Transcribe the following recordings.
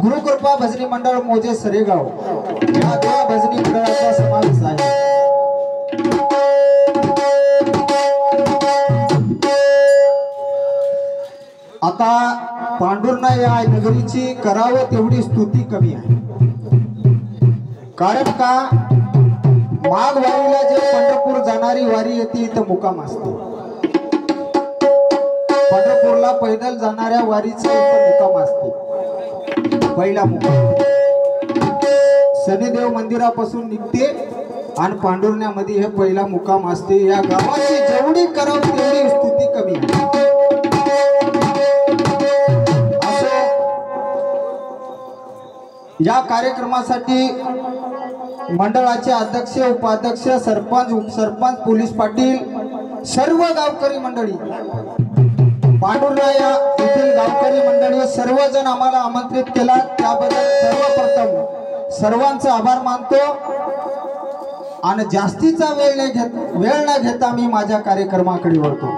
गुरुकृपा भजनी मंडळ मोजे सरेगाव या दोन भजनी मंडळाचा समावेश आहे। आता पांडुरना या नगरीची करावं तेवढी स्तुती कमी आहे। कारण का माघ वारीला जे पंढरपूर जाणारी वारी येते इथं मुक्काम असते। पंढरपूरला पैदल जाणाऱ्या वारीचा इथं मुक्काम असते। पहिला मुक्काम शनिदेव मंदिरापासून निघते आणि पांडुरण्यामध्ये हे पहिला मुक्काम असते। या गावाची जेवढी करावं तेवढी स्तुती कमी आहे। या कार्यक्रमासाठी मंडळाचे अध्यक्ष उपाध्यक्ष सरपंच उपसरपंच पोलीस पाटील सर्व गावकरी मंडळी पांडुर्णा या येथील गावकरी मंडळी सर्वजण आम्हाला आमंत्रित केला त्याबद्दल सर्वप्रथम सर्वांचे आभार मानतो। आणि जास्तीचा वेळ न घेता मी माझ्या कार्यक्रमाकडे वळतो।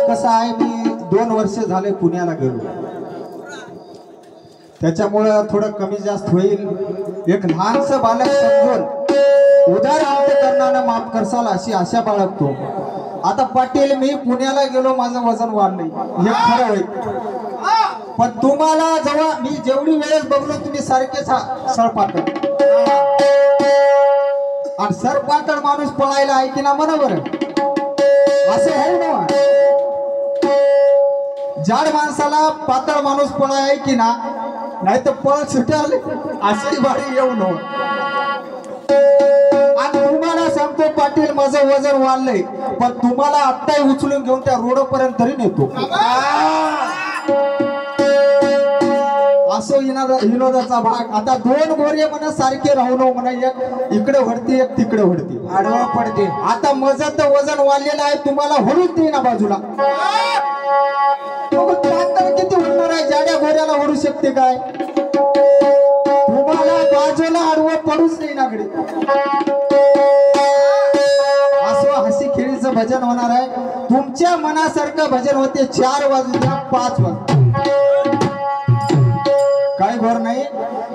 कसं आहे मी 2 वर्ष झाले पुण्याला गेलो त्याच्यामुळे थोडं कमी जास्त होईल। एक लहानसं बालक समजून उदार अंतकरणाने माफ करसाल अशी आशा बाळगतो। आता पाटील मी पुण्याला गेलो माझं वजन वाढलंय हे खरं होईल पण तुम्हाला जेव्हा मी जेवढी वेळेस बघलो तुम्ही सारखेच सरपातळ आणि सरपातळ माणूस पळायला आहे की ना म्हणा बरं असं आहे ना। जाड माणसाला पातळ माणूस पळा आहे की ना नाही तर पळ सुटेल अशी बारी येऊ नको। आणि तुम्हाला सांगतो पाटील माझं वजन वाढलंय पण तुम्हाला आत्ताही उचलून घेऊन त्या रोड पर्यंत तरी नेतो असो विनोदाचा भाग। आता 2 गोरे म्हणा सारखे राहू नको म्हणा एक इकडे वडते एक तिकडे वडते आडवा पडते। आता माझं तर वजन वाढलेलं आहे तुम्हाला हळूच दे ना बाजूला किती होणार आहे जाड्या घोड्याला ओढू शकते काय तुम्हाला बाजूला आडवं पडूच नाही नाकडे। असं हसी खेळीचं भजन होणार आहे तुमच्या मनासारखं भजन होते 4 वाजून 5 वाजता काय घोर नाही।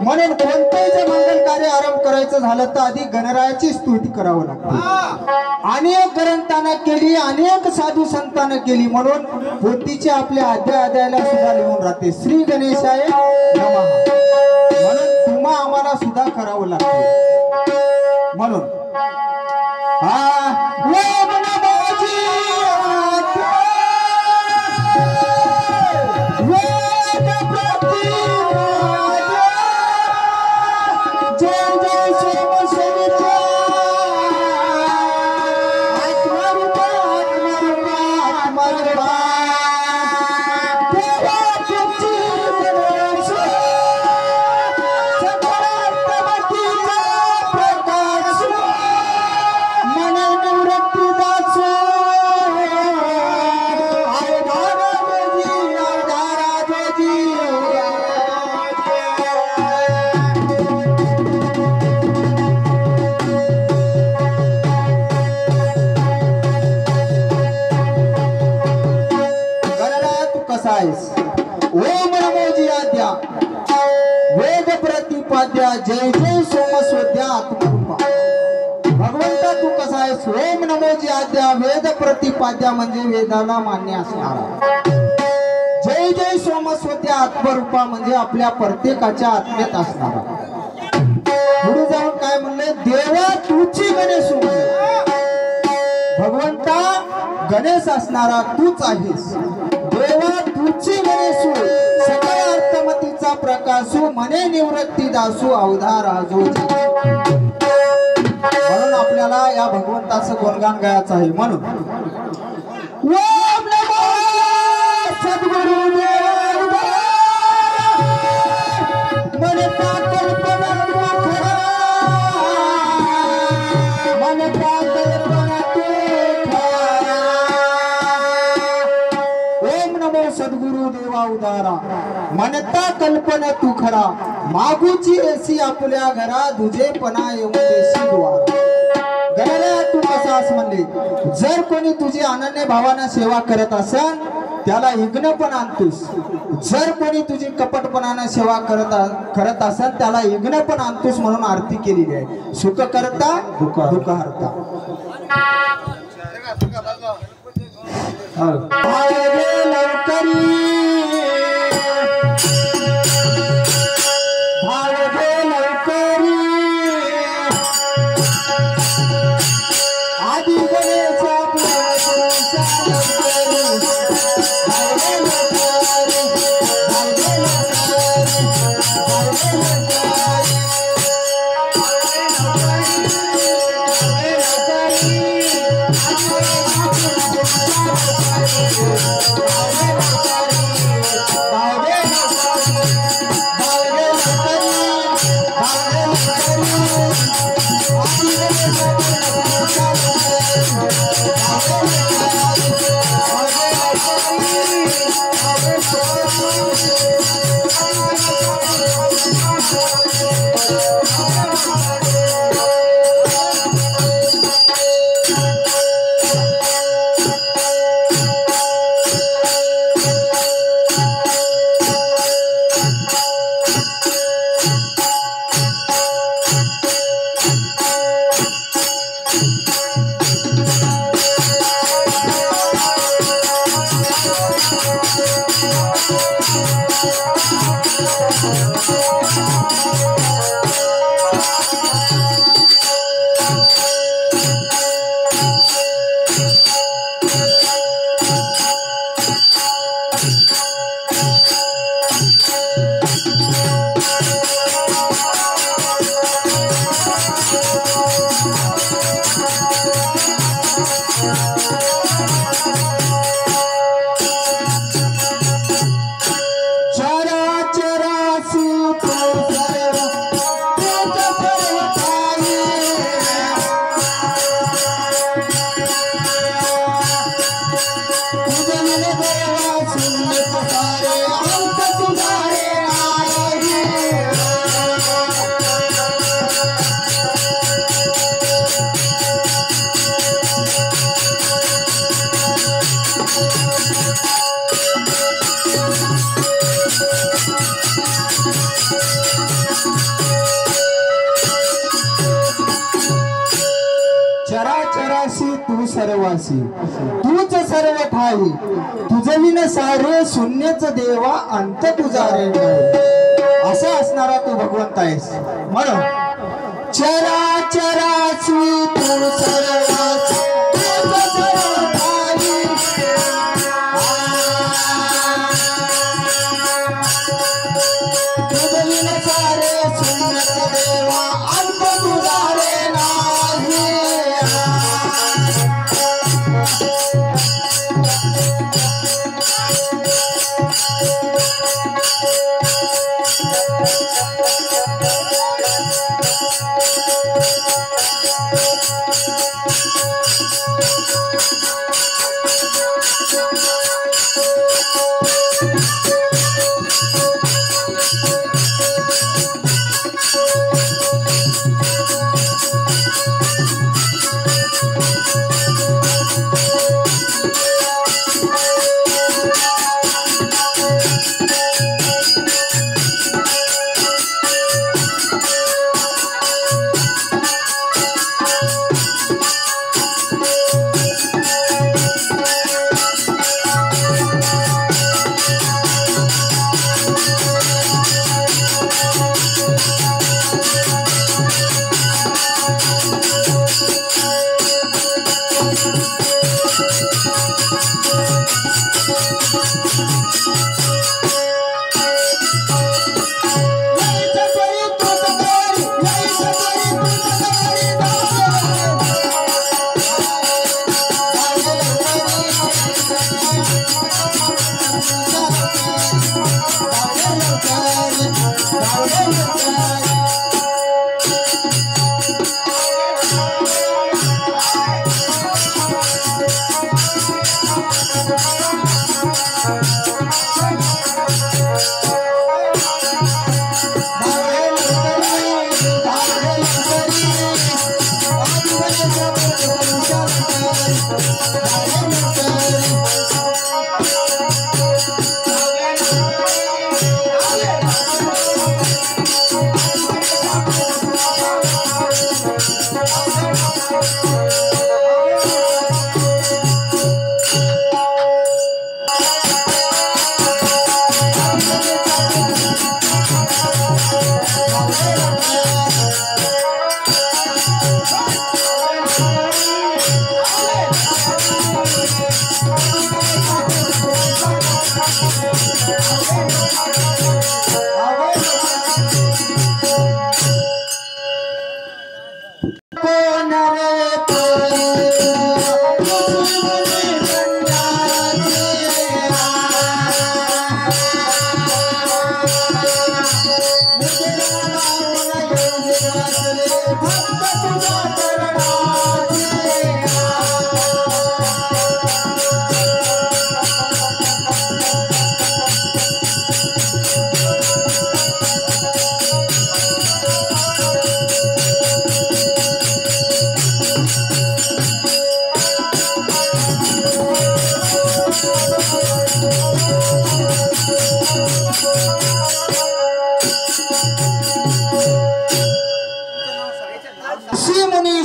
म्हणून कोणतेही जे मंगल कार्य आरंभ करायचं झालं तर आधी गणरायाची स्तुती करावं लागते। अनेक ग्रंथांना केली अनेक साधू संतांना केली म्हणून पोथीचे आपल्या अध्यायाला सुद्धा लिहून राहते श्री गणेशाय नमः म्हणून तुम्हा आम्हाला सुद्धा करावं लागते। म्हणून ओम नमोजी आद्या वेद प्रतिपाद्या जय जय सोमस्वद्या आत्मरूपा भगवंता तू कसा आहेस। ओम नमोजी आद्या वेद प्रतिपाद्या म्हणजे वेदाला मान्य असणारा जय जय जय सोमस्वती आत्मरूपा म्हणजे आपल्या प्रत्येकाच्या आत्मेत असणारा. पुढे जाऊन काय म्हणले, देवा तूची गणेश भगवंता गणेश असणारा तूच आहेस. देवा तुझी गणेशू सकळ अर्थमतीचा प्रकाशू मने निवृत्ती दासू अवधार आजो. म्हणून आपल्याला या भगवंताचं गुणगान गायचं आहे. म्हणून ओम नमो सद्गुरु देवा मनता कल्पना तू खरा, मनता कल्पना तू खरा. ओम नमो सद्गुरु देवा उदारा मनता कल्पना तू खरा, मागूची एसी आपल्या घरा दुजेपणा येऊन देशी द्वार. गणाला तू कसास म्हणले, जर कोणी तुझी अनन्य भावानं सेवा करत असेल त्याला इग्न पण आणतोस. जर कोणी तुझी कपटपणानं सेवा करत असेल त्याला इग्न पण आणतोस. म्हणून आरती केलेली आहे. सुख करता दुःख हरता. चराचराशी तू सर्वासी, तूच सर्व ठाई, तुझविन सारे शून्यच देवा अंत तुझा रे. असा असणारा तू भगवंत आहेस. म्हणून चराचराशी तू सर्वासी, तूच सर्व ठाई, तुझविन सारे शून्यच देवा अंत तुझा रे.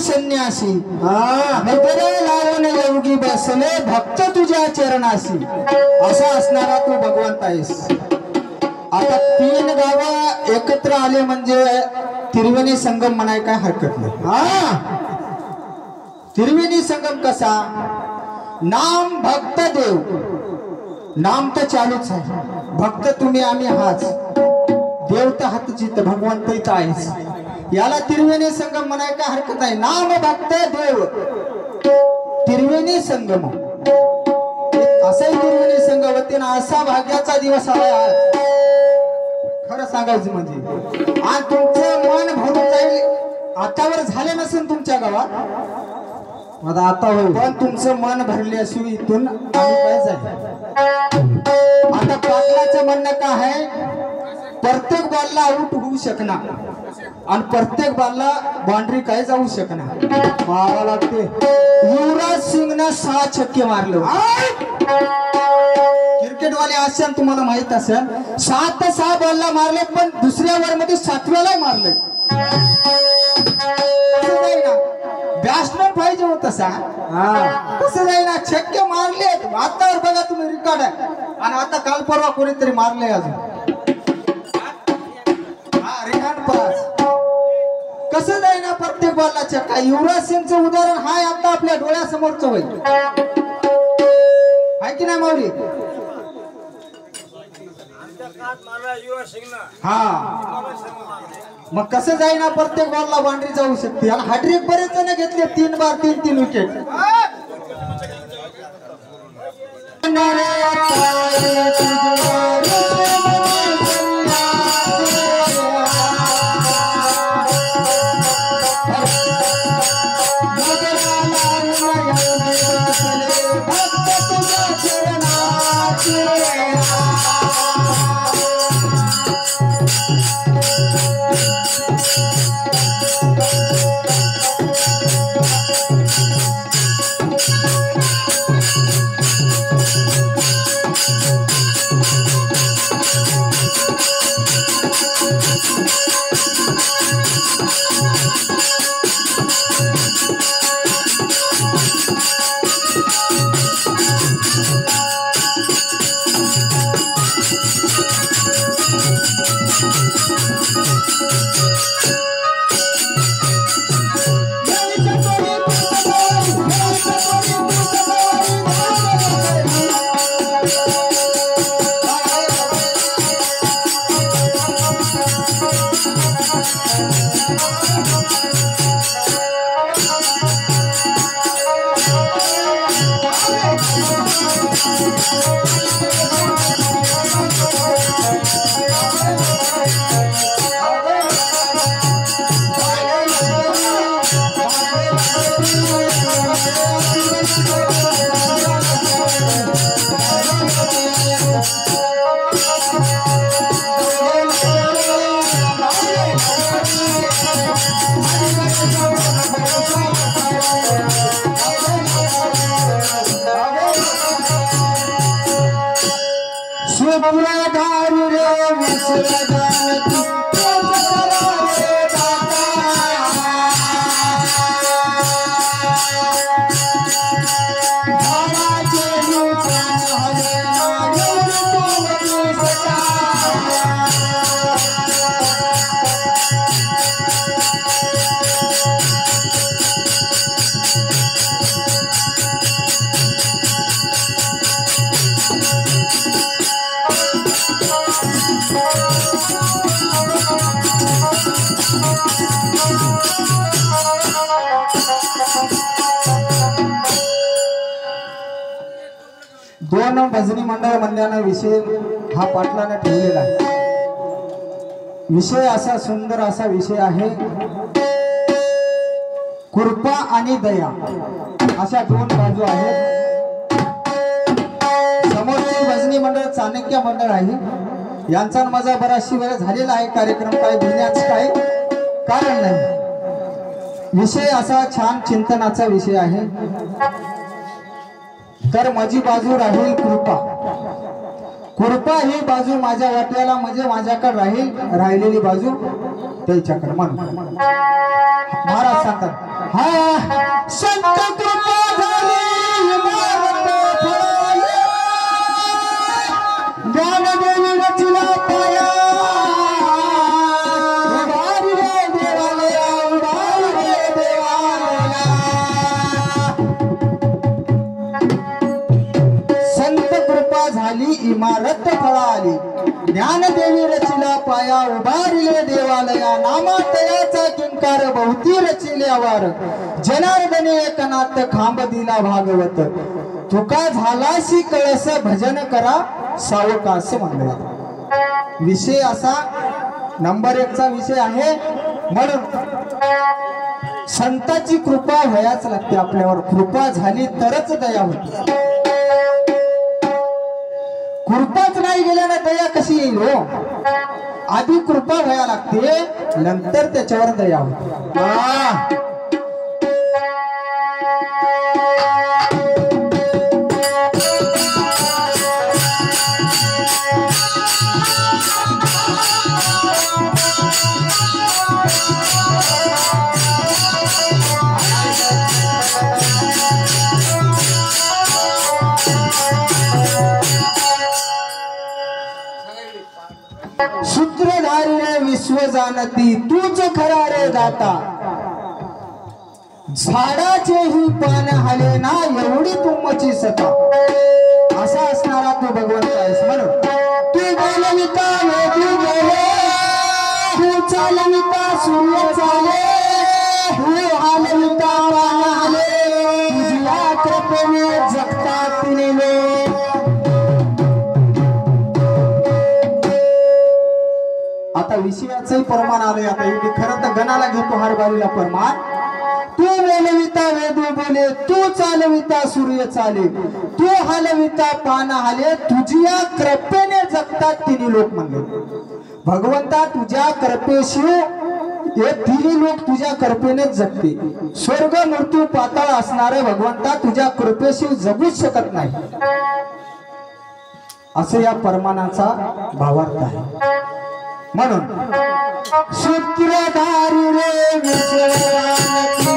संन्यासी नजरे लावून योगी बसले भक्त तुझ्या चरणासी असा असणारा तू भगवंत आहेस। आता 3 गाव एकत्र आले म्हणजे त्रिवेणी संगम म्हणाय काय हरकत नाही। त्रिवेणी संगम कसा? नाम भक्त देव, नाम तर चालूच आहे, भक्त तुम्ही आम्ही हाच, देव तर हातची तर भगवंत इथं आहेस, याला त्रिवेणी संगम म्हणाय काय हरकत नाही। नाम भक्त देव त्रिवेणी संगम, असाही त्रिवेणी संगमतीनं असा भाग्याचा दिवस आलाय आज, खरं सांगायचं म्हणजे। आज तुमचं मन भरून जाईल, आतावर झाले नसेल तुमच्या गावात, आता होईल, पण तुमचं मन भरल्याशिवाय इथून आम्ही काय जाईल। आता पाटलाचं म्हणणं काय आहे, प्रत्येक बॉलला आउट होऊ शकणार आणि प्रत्येक बॉलला बाउंड्री काय जाऊ शकणार, मारा लागते। युवराज सिंगनं 6 छक्के मारले, क्रिकेटवाले असेल तुम्हाला माहित असेल, 7 बॉलला मारले, पण दुसऱ्या ओव्हर मध्ये 7व्याला मारले। बॅट्समॅन पाहिजे होत तसा, कसं जाईना, छक्के मारलेत, आतावर बघा तुम्ही रेकॉर्ड आहे, आणि आता काल परवा कोणीतरी मारले अजून, कसं जाईना प्रत्येक बॉलला छक्का। युवराज सिंगचं उदाहरण हाय आता आपल्या डोळ्यासमोरच होईल, आहे की नाही माऊली? हा, मग कसं जाईना प्रत्येक बॉलला बाउंड्री जाऊ शकते, आणि हॅट्रिक बरेच जण घेतले, 3 बार 3 विकेट। दोन भजनी मंडळ मंडळाने विषय हा पाटलाने ठेवलेला आहे. विषय असा सुंदर असा विषय आहे, कृपा आणि दया अशा दोन बाजू आहेत. समोरची भजनी मंडळ चाणक्य मंडळ आहे. यांचा माझा बराचशी वेळ झालेला आहे. कार्यक्रम काय घेण्याचं काय कारण नाही. विषय असा छान चिंतनाचा विषय आहे. तर माझी बाजू राहील कृपा. कृपा ही बाजू माझ्या वाट्याला म्हणजे माझ्याकडे राहील, राहिलेली बाजू त्याच्याकडे. म्हणून महाराज सांगतात, हा संत कृपा झाली ज्ञानदेवी रचिला पाया उभारी रे देवालया, उभारी रे देवालया. संत कृपा झाली इमारत फळाली, ज्ञानदेवी रचिला पाया उभारिले देवालया. नामातयाचा किंकार बहुती रचिल्यावर, जनार्दने एकनाथ खांब दिला भागवत. तुका झालाशी कळस भजन करा सावकास म्हणलं. विषय असा नंबर 1 चा विषय आहे. म्हणून संताची कृपा व्हायच लागते आपल्यावर. कृपा झाली तरच दया होती. कृपाच नाही गेल्यानं दया कशी येईल हो? आधी कृपा व्हायला लागते, नंतर त्याच्यावर दया होते. सूत्रधारी रे विश्व जाणती, तूच खरा रे दाता. झाडाचे ही पान हले ना, एवढी तुमची सता. असा असणारा तू भगवंत आहेस. म्हणून तू बोलविता वेदी बोले, तू चालविता सूर्य चाले, तू हालविता पान हले, तुझ्या कृपेने जगतात तिने. आता विषयाचंही प्रमाण आलंय. आता एवढी खरं तर गणाला घेतो हरबारीला प्रमाण. तू बोलविता वेद बोले, तू चालविता सूर्य चाले, तू हलविता पान हले, तुझ्या कृपेने जगतात तिन्ही लोक म्हणले. भगवंता तुझ्या कृपेशिवाय हे तिन्ही लोक तुझ्या कृपेनेच जगते. स्वर्ग मृत्यू पाताळ असणारे भगवंता तुझ्या कृपेशिवाय जगूच शकत नाही. असं या परमानाचा भावार्थ आहे. म्हणून सूत्रधारी रे विश्वजानती,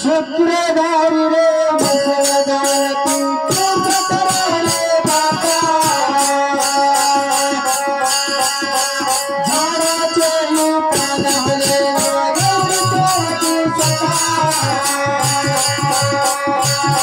सूत्रधारी रे विश्वजानती, झाडाचे ही पान हले, एवढी तुमची सता.